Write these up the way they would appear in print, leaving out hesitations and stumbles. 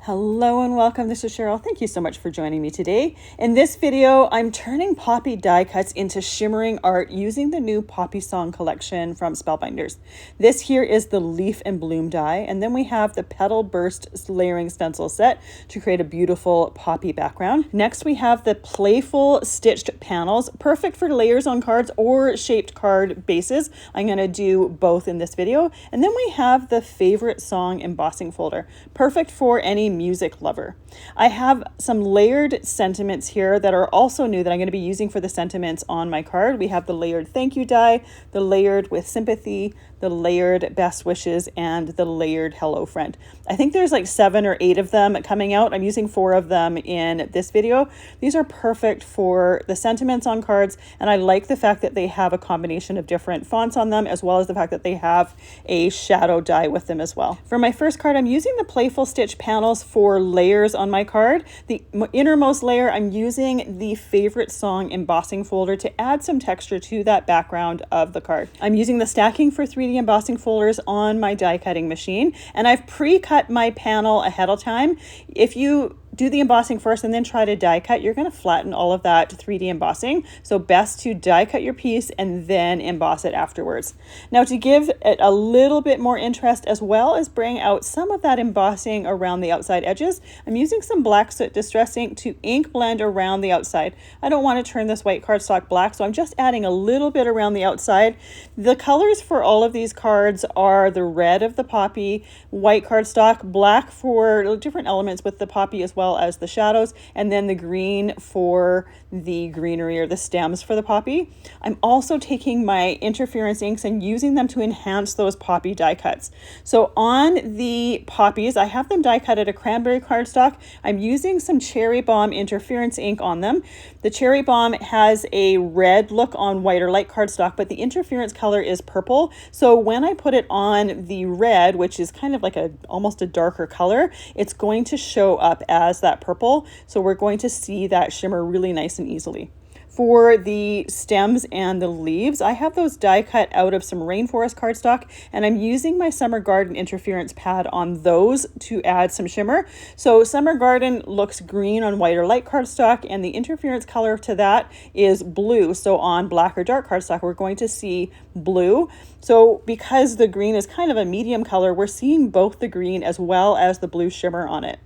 Hello and welcome. This is Cheryl. Thank you so much for joining me today. In this video, I'm turning poppy die cuts into shimmering art using the new Poppy Song collection from Spellbinders. This here is the leaf and bloom die, and then we have the petal burst layering stencil set to create a beautiful poppy background. Next, we have the Playful stitched panels, perfect for layers on cards or shaped card bases. I'm going to do both in this video. And then we have the favorite song embossing folder, perfect for any music lover. I have some layered sentiments here that are also new that I'm going to be using for the sentiments on my card. We have the layered thank you die, the layered with sympathy, the layered best wishes, and the layered hello friend. I think there's like 7 or 8 of them coming out. I'm using 4 of them in this video. These are perfect for the sentiments on cards, and I like the fact that they have a combination of different fonts on them, as well as the fact that they have a shadow die with them as well. For my first card, I'm using the Playful stitch panels for layers on my card. The innermost layer, I'm using the favorite song embossing folder to add some texture to that background of the card. I'm using the stacking for 3D embossing folders on my die cutting machine, and I've pre-cut my panel ahead of time. If you do the embossing first and then try to die cut, you're going to flatten all of that 3D embossing. So best to die cut your piece and then emboss it afterwards. Now, to give it a little bit more interest as well as bring out some of that embossing around the outside edges, I'm using some black soot distress ink to ink blend around the outside. I don't want to turn this white cardstock black, so I'm just adding a little bit around the outside. The colors for all of these cards are the red of the poppy, white cardstock, black for different elements with the poppy as well as the shadows, and then the green for the greenery or the stems for the poppy. I'm also taking my interference inks and using them to enhance those poppy die cuts. So on the poppies, I have them die cut at a Cranberry Cardstock. I'm using some Cherry Bomb interference ink on them. The Cherry Bomb has a red look on white or light cardstock, but the interference color is purple. So when I put it on the red, which is kind of like almost a darker color, it's going to show up as that purple. So we're going to see that shimmer really nice and easily. For the stems and the leaves, I have those die cut out of some Rainforest Cardstock, and I'm using my Summer Garden interference pad on those to add some shimmer. So Summer Garden looks green on white or light cardstock, and the interference color to that is blue. So on black or dark cardstock, we're going to see blue. So because the green is kind of a medium color, we're seeing both the green as well as the blue shimmer on it.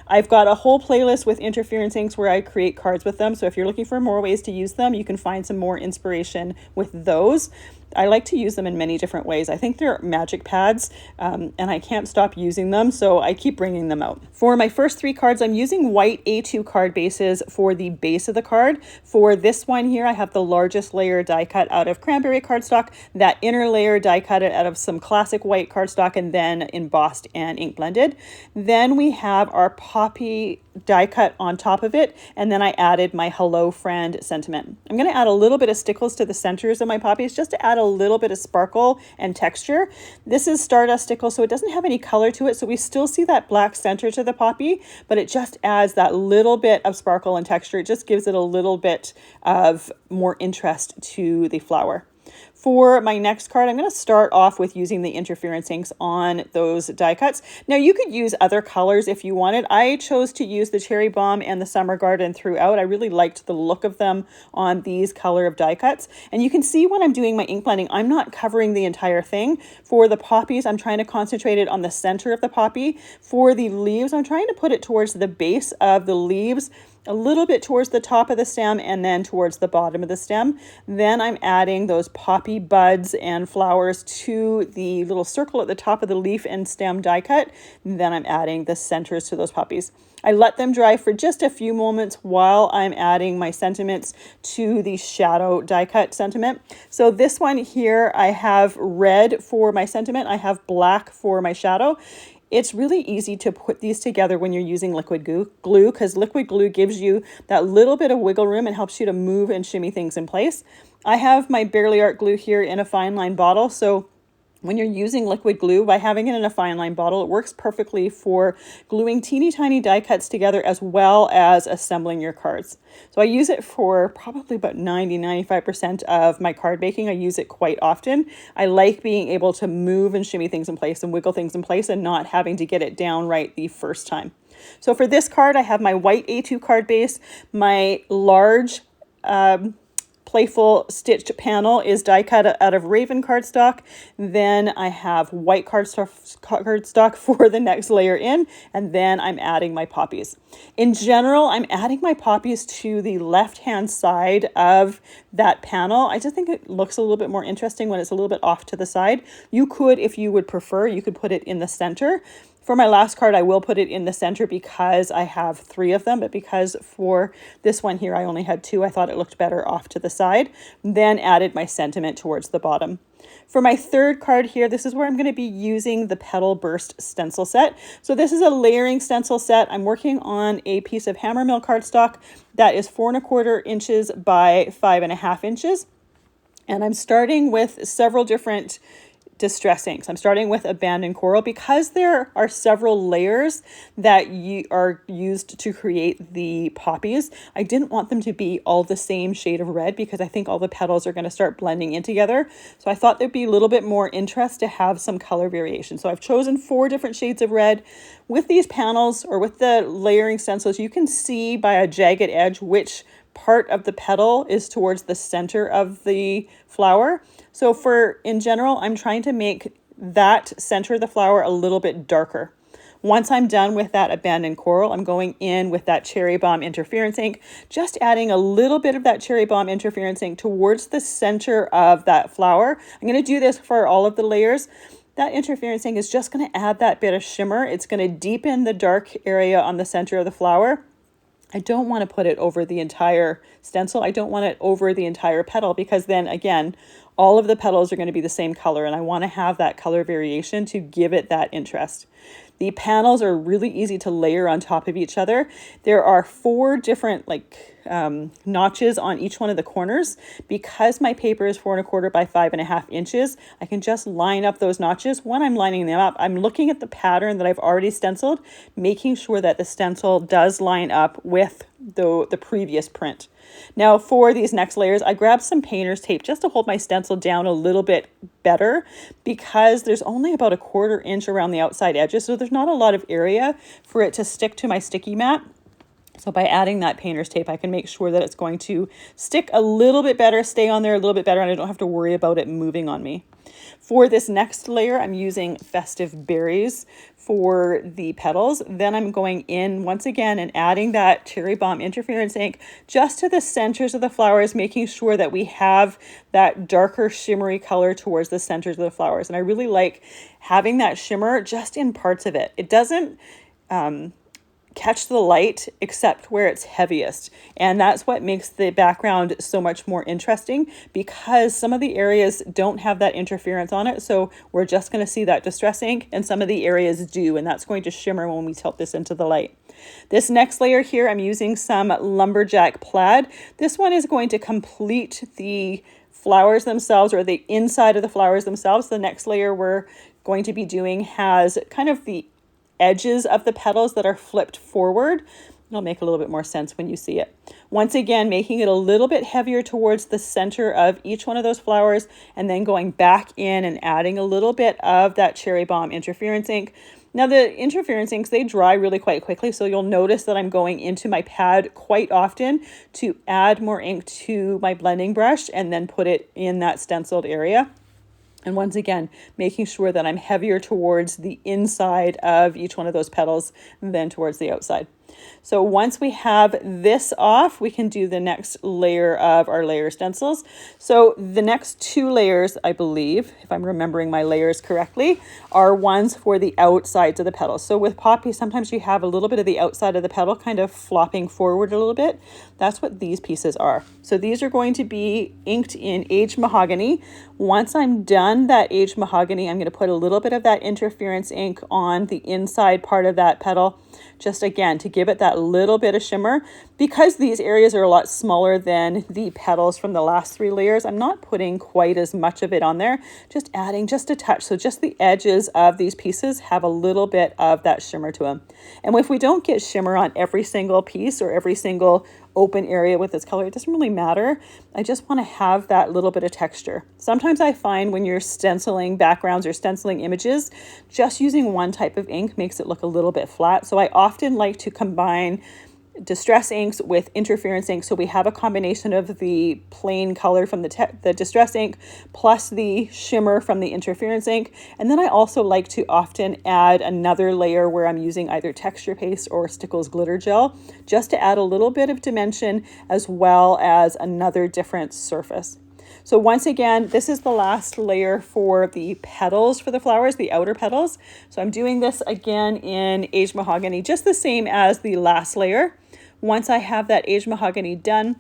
I've got a whole playlist with interference inks where I create cards with them. So if you're looking for more ways to use them, you can find some more inspiration with those. I like to use them in many different ways. I think they're magic pads, and I can't stop using them, so I keep bringing them out. For my first 3 cards, I'm using white A2 card bases for the base of the card. For this one here, I have the largest layer die cut out of Cranberry Cardstock, that inner layer die cut out of some classic white cardstock, and then embossed and ink blended. Then we have our poppy die cut on top of it, and then I added my hello friend sentiment. I'm going to add a little bit of stickles to the centers of my poppies just to add a little bit of sparkle and texture. This is Stardust stickle, so it doesn't have any color to it, so we still see that black center to the poppy, but it just adds that little bit of sparkle and texture. It just gives it a little bit of more interest to the flower. For my next card, I'm going to start off with using the interference inks on those die cuts. Now, you could use other colors if you wanted. I chose to use the Cherry Bomb and the Summer Garden throughout. I really liked the look of them on these color of die cuts. And you can see when I'm doing my ink blending, I'm not covering the entire thing. For the poppies, I'm trying to concentrate it on the center of the poppy. For the leaves, I'm trying to put it towards the base of the leaves, a little bit towards the top of the stem, and then towards the bottom of the stem. Then I'm adding those poppy buds and flowers to the little circle at the top of the leaf and stem die cut. Then I'm adding the centers to those poppies. I let them dry for just a few moments while I'm adding my sentiments to the shadow die cut sentiment. So this one here, I have red for my sentiment. I have black for my shadow. It's really easy to put these together when you're using liquid glue because liquid glue gives you that little bit of wiggle room and helps you to move and shimmy things in place. I have my Barely Art glue here in a fine line bottle, so when you're using liquid glue, by having it in a fine line bottle, it works perfectly for gluing teeny tiny die cuts together as well as assembling your cards. So I use it for probably about 90–95% of my card making. I use it quite often. I like being able to move and shimmy things in place and wiggle things in place and not having to get it down right the first time. So for this card, I have my white A2 card base, my large Playful stitched panel is die cut out of Raven cardstock. Then I have white cardstock for the next layer in, and then I'm adding my poppies. In general, I'm adding my poppies to the left-hand side of that panel. I just think it looks a little bit more interesting when it's a little bit off to the side. You could, if you would prefer, you could put it in the center. For my last card, I will put it in the center because I have 3 of them, but because for this one here, I only had 2, I thought it looked better off to the side, then added my sentiment towards the bottom. For my third card here, this is where I'm going to be using the Petal Burst stencil set. So this is a layering stencil set. I'm working on a piece of Hammermill cardstock that is 4¼ inches by 5½ inches. And I'm starting with several different distress inks. I'm starting with Abandoned Coral because there are several layers that are used to create the poppies. I didn't want them to be all the same shade of red because I think all the petals are going to start blending in together. So I thought there'd be a little bit more interest to have some color variation. So I've chosen 4 different shades of red. With these panels or with the layering stencils, you can see by a jagged edge which part of the petal is towards the center of the flower. So in general, I'm trying to make that center of the flower a little bit darker. Once I'm done with that Abandoned Coral, I'm going in with that Cherry Bomb Interference ink, just adding a little bit of that Cherry Bomb Interference ink towards the center of that flower. I'm going to do this for all of the layers. That interference ink is just going to add that bit of shimmer. It's going to deepen the dark area on the center of the flower. I don't want to put it over the entire stencil. I don't want it over the entire petal because then again, all of the petals are going to be the same color and I want to have that color variation to give it that interest. The panels are really easy to layer on top of each other. There are 4 different notches on each one of the corners. Because my paper is 4¼ by 5½ inches, I can just line up those notches. When I'm lining them up, I'm looking at the pattern that I've already stenciled, making sure that the stencil does line up with the previous print. Now for these next layers, I grabbed some painter's tape just to hold my stencil down a little bit better because there's only about 1/4 inch around the outside edges, so there's not a lot of area for it to stick to my sticky mat. So by adding that painter's tape, I can make sure that it's going to stick a little bit better, stay on there a little bit better, and I don't have to worry about it moving on me. For this next layer, I'm using Festive Berries for the petals. Then I'm going in once again and adding that Cherry Bomb Interference ink just to the centers of the flowers, making sure that we have that darker shimmery color towards the centers of the flowers. And I really like having that shimmer just in parts of it. It doesn't catch the light except where it's heaviest, and that's what makes the background so much more interesting because some of the areas don't have that interference on it, so we're just going to see that distress ink, and some of the areas do, and that's going to shimmer when we tilt this into the light. This next layer here, I'm using some Lumberjack Plaid. This one is going to complete the flowers themselves, or the inside of the flowers themselves. The next layer we're going to be doing has kind of the edges of the petals that are flipped forward. It'll make a little bit more sense when you see it. Once again, making it a little bit heavier towards the center of each one of those flowers, and then going back in and adding a little bit of that Cherry Bomb Interference ink. Now the interference inks, they dry really quite quickly, so you'll notice that I'm going into my pad quite often to add more ink to my blending brush and then put it in that stenciled area. And once again, making sure that I'm heavier towards the inside of each one of those petals than towards the outside. So once we have this off, we can do the next layer of our layer stencils. So the next 2 layers, I believe, if I'm remembering my layers correctly, are ones for the outsides of the petals. So with Poppy, sometimes you have a little bit of the outside of the petal kind of flopping forward a little bit. That's what these pieces are. So these are going to be inked in Aged Mahogany. Once I'm done that Aged Mahogany, I'm going to put a little bit of that interference ink on the inside part of that petal, just again to give give it that little bit of shimmer. Because these areas are a lot smaller than the petals from the last 3 layers, I'm not putting quite as much of it on there, just adding just a touch. So just the edges of these pieces have a little bit of that shimmer to them. And if we don't get shimmer on every single piece or every single open area with this color, it doesn't really matter. I just want to have that little bit of texture. Sometimes I find when you're stenciling backgrounds or stenciling images, just using one type of ink makes it look a little bit flat. So I often like to combine distress inks with interference ink, so we have a combination of the plain color from the distress ink plus the shimmer from the interference ink. And then I also like to often add another layer where I'm using either texture paste or Stickles glitter gel, just to add a little bit of dimension as well as another different surface. So once again, this is the last layer for the petals for the flowers, the outer petals. So I'm doing this again in Aged Mahogany, just the same as the last layer. Once I have that Aged Mahogany done,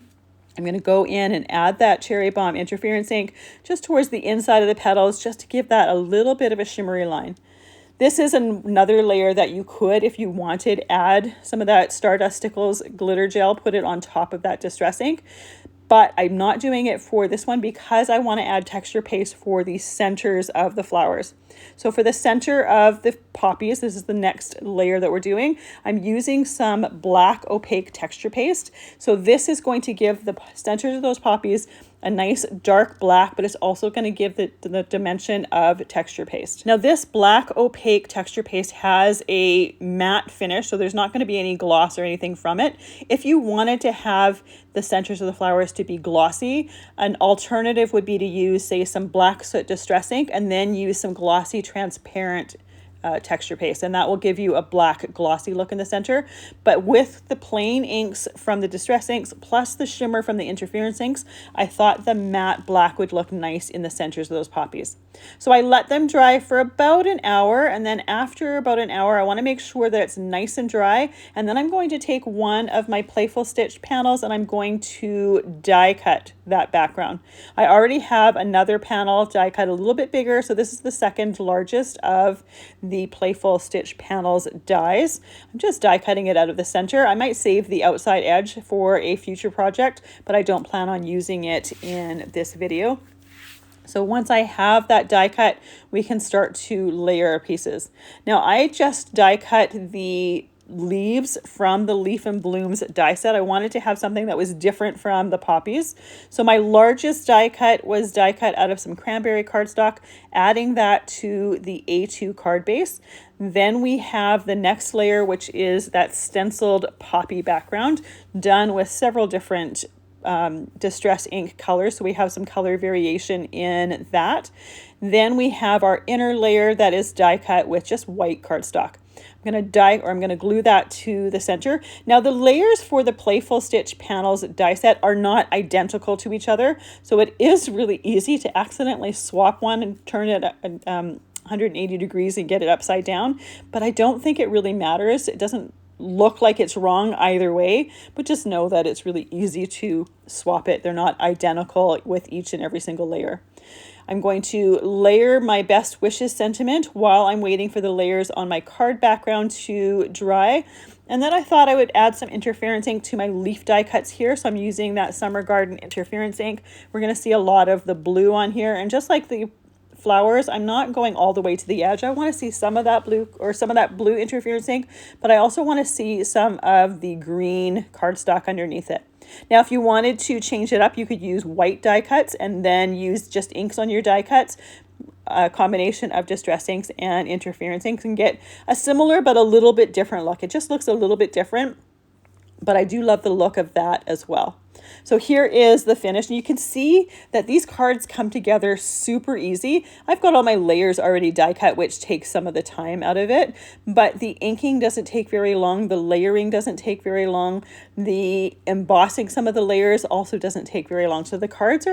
I'm going to go in and add that Cherry Bomb interference ink just towards the inside of the petals, just to give that a little bit of a shimmery line. This is another layer that you could, if you wanted, add some of that Stardust Stickles glitter gel, put it on top of that distress ink. But I'm not doing it for this one because I want to add texture paste for the centers of the flowers. So for the center of the poppies, this is the next layer that we're doing, I'm using some black opaque texture paste. So this is going to give the centers of those poppies a nice dark black, but it's also going to give the dimension of texture paste. Now this black opaque texture paste has a matte finish, so there's not going to be any gloss or anything from it. If you wanted to have the centers of the flowers to be glossy, an alternative would be to use, say, some black soot distress ink and then use some glossy transparent texture paste, and that will give you a black glossy look in the center. But with the plain inks from the distress inks plus the shimmer from the interference inks, I thought the matte black would look nice in the centers of those poppies. So I let them dry for about an hour, and then after about an hour I want to make sure that it's nice and dry, and then I'm going to take one of my Playful stitch panels and I'm going to die cut that background. I already have another panel die cut a little bit bigger, so this is the second largest of the Playful stitch panels dies. I'm just die cutting it out of the center. I might save the outside edge for a future project, but I don't plan on using it in this video. So once I have that die cut, we can start to layer our pieces. Now I just die cut the leaves from the Leaf and Blooms die set. I wanted to have something that was different from the poppies. So my largest die cut was die cut out of some Cranberry Cardstock, adding that to the A2 card base. Then we have the next layer, which is that stenciled poppy background done with several different distress ink colors, so we have some color variation in that. Then we have our inner layer that is die cut with just white cardstock. I'm going to glue that to the center. Now the layers for the Playful stitch panels die set are not identical to each other, so it is really easy to accidentally swap one and turn it 180 degrees and get it upside down, but I don't think it really matters. It doesn't look like it's wrong either way, but just know that it's really easy to swap it. They're not identical with each and every single layer. I'm going to layer my Best Wishes sentiment while I'm waiting for the layers on my card background to dry. And then I thought I would add some interference ink to my leaf die cuts here. So I'm using that Summer Garden interference ink. We're going to see a lot of the blue on here, and just like the flowers, I'm not going all the way to the edge. I want to see some of that blue, or some of that blue interference ink, but I also want to see some of the green cardstock underneath it. Now, if you wanted to change it up, you could use white die cuts and then use just inks on your die cuts, a combination of distress inks and interference inks, and get a similar but a little bit different look. It just looks a little bit different, but I do love the look of that as well. So here is the finish, and you can see that these cards come together super easy. I've got all my layers already die cut, which takes some of the time out of it, but the inking doesn't take very long. The layering doesn't take very long. The embossing some of the layers also doesn't take very long. So the cards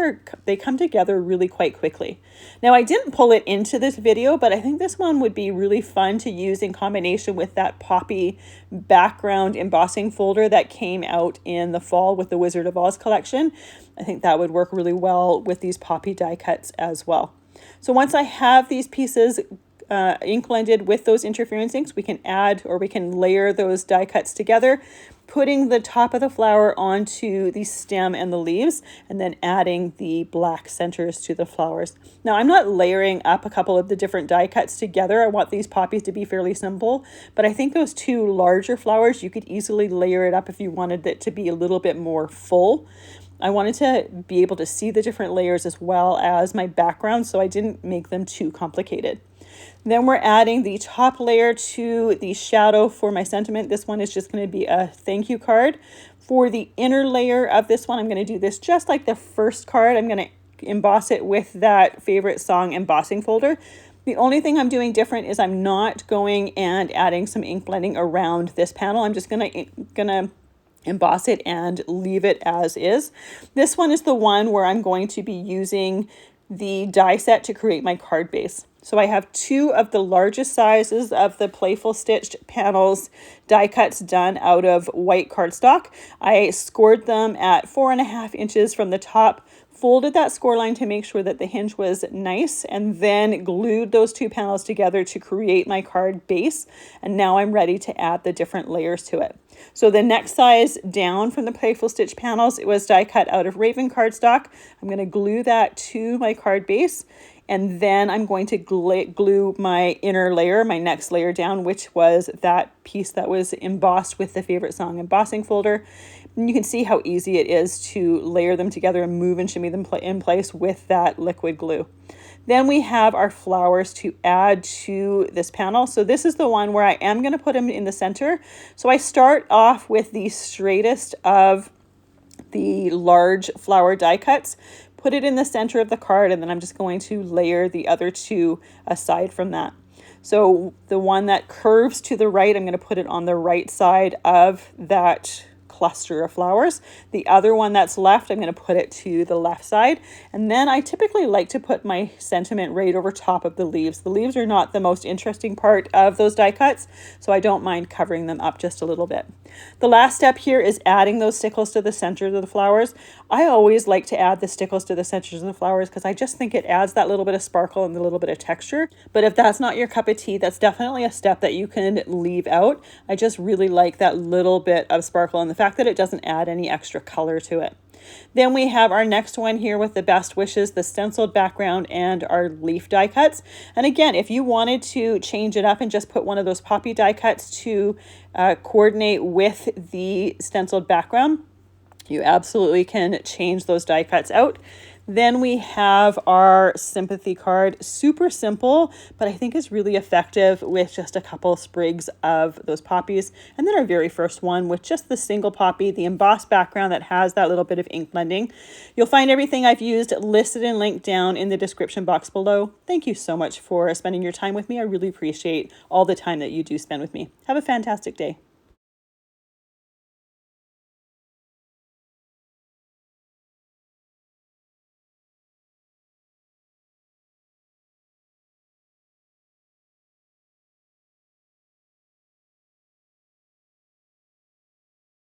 they come together really quite quickly. Now I didn't pull it into this video, but I think this one would be really fun to use in combination with that poppy background embossing folder that came out in the fall with the Wizard of Oz collection. I think that would work really well with these poppy die cuts as well. So once I have these pieces ink blended with those interference inks, we can add, or we can layer those die cuts together, putting the top of the flower onto the stem and the leaves, and then adding the black centers to the flowers. Now, I'm not layering up a couple of the different die cuts together. I want these poppies to be fairly simple, but I think those two larger flowers, you could easily layer it up if you wanted it to be a little bit more full. I wanted to be able to see the different layers as well as my background, so I didn't make them too complicated. Then we're adding the top layer to the shadow for my sentiment. This one is just going to be a thank you card. For the inner layer of this one, I'm going to do this just like the first card. I'm going to emboss it with that favorite song embossing folder. The only thing I'm doing different is I'm not going and adding some ink blending around this panel. I'm just gonna emboss it and leave it as is. This one is the one where I'm going to be using the die set to create my card base. So I have two of the largest sizes of the Playful stitched panels die cuts done out of white cardstock. I scored them at 4.5 inches from the top, folded that score line to make sure that the hinge was nice, and then glued those two panels together to create my card base. And now I'm ready to add the different layers to it. So the next size down from the Playful stitch panels, it was die cut out of Raven cardstock. I'm going to glue that to my card base, and then I'm going to glue my inner layer, my next layer down, which was that piece that was embossed with the favorite song embossing folder. And you can see how easy it is to layer them together and move and shimmy them in place with that liquid glue. Then we have our flowers to add to this panel. So this is the one where I am going to put them in the center. So I start off with the straightest of the large flower die cuts, put it in the center of the card, and then I'm just going to layer the other two aside from that. So the one that curves to the right, I'm going to put it on the right side of that cluster of flowers. The other one that's left, I'm going to put it to the left side. And then I typically like to put my sentiment right over top of the leaves. The leaves are not the most interesting part of those die cuts, so I don't mind covering them up just a little bit. The last step here is adding those stickles to the center of the flowers. I always like to add the stickles to the centers of the flowers because I just think it adds that little bit of sparkle and a little bit of texture. But if that's not your cup of tea, that's definitely a step that you can leave out. I just really like that little bit of sparkle and the fact that it doesn't add any extra color to it. Then we have our next one here with the best wishes, the stenciled background, and our leaf die cuts. And again, if you wanted to change it up and just put one of those poppy die cuts to coordinate with the stenciled background, you absolutely can change those die cuts out. Then we have our Sympathy card. Super simple, but I think is really effective with just a couple sprigs of those poppies. And then our very first one with just the single poppy, the embossed background that has that little bit of ink blending. You'll find everything I've used listed and linked down in the description box below. Thank you so much for spending your time with me. I really appreciate all the time that you do spend with me. Have a fantastic day.